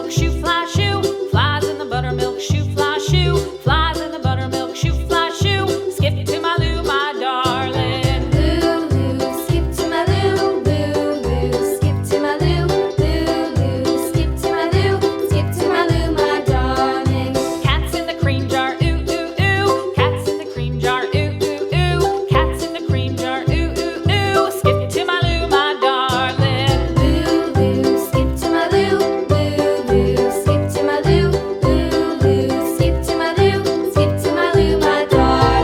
buttermilk shoe, fly shoe. Flies in the buttermilk shoe, fly shoe. Flies in the buttermilk shoe, fly shoe. Skip to my Lou, my darling. Lou, skip to my Lou, Lou, skip to my Lou, Lou, skip to my Lou, skip to my Lou, my darling. Cats in the cream jar, ooh, ooh, ooh. Cats in the cream jar, ooh, ooh, ooh. Cats in the cream jar, ooh, ooh, ooh. Skip to my Lou, my darling. Lou, skip to my Lou, Lou, skip to my Lou, Lou, skip to my Lou, skip to my Lou, my darling.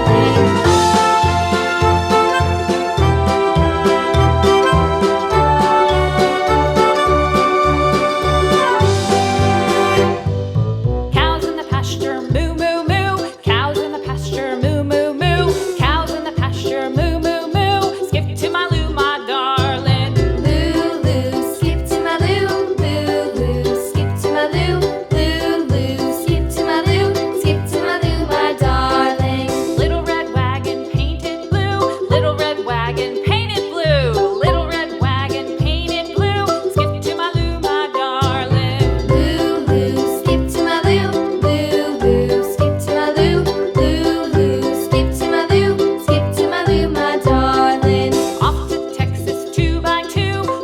Cows in the pasture, moo, moo, moo. Cows in the pasture, moo, moo, moo. Cows in the pasture, moo, moo, moo. Skip to my Lou, my darling. Lou, skip to my Lou, Lou, skip to my Lou, Lou, skip to my Lou, skip to my Lou, my darling. Little red wagon painted blue. Little red wagon painted blue. Little red wagon painted blue. Skip to my Lou, my darling. Lou, skip to my Lou, Lou, skip to my Lou, Lou, skip to my Lou, skip to my Lou, my darling. Off to Texas 2x2.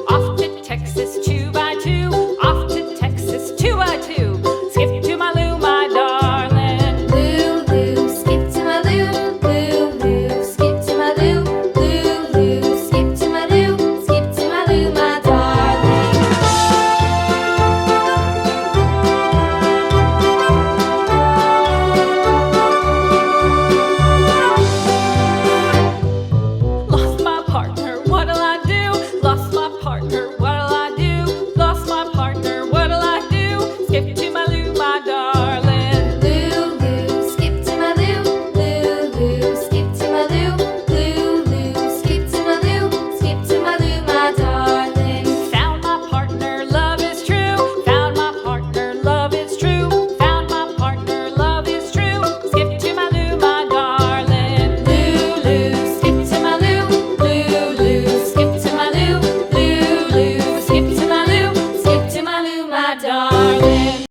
Off to Texas 2x2. Off to Texas 2x2. Skip to my Lou, my darling. Lou, skip to my Lou, Lou, skip to my Lou, Lou, skip to my Lou, skip to my Lou, my darling. Lost my partner, what'll I do? Lost my partner, what'll I do? Lost my partner, what'll I do? Skip to my Lou, my darling. Lou, skip to my Lou, Lou, skip to my Lou, Lou, skip to my Lou, skip to my Lou, my darling. Found my partner, love is true. Found my partner, love is true. Found my partner, love is true. Skip to my Lou, my darling. Lou, skip to my Lou, Lou, skip to my Lou, Lou, skip to my Lou, skip to my Lou, my darling.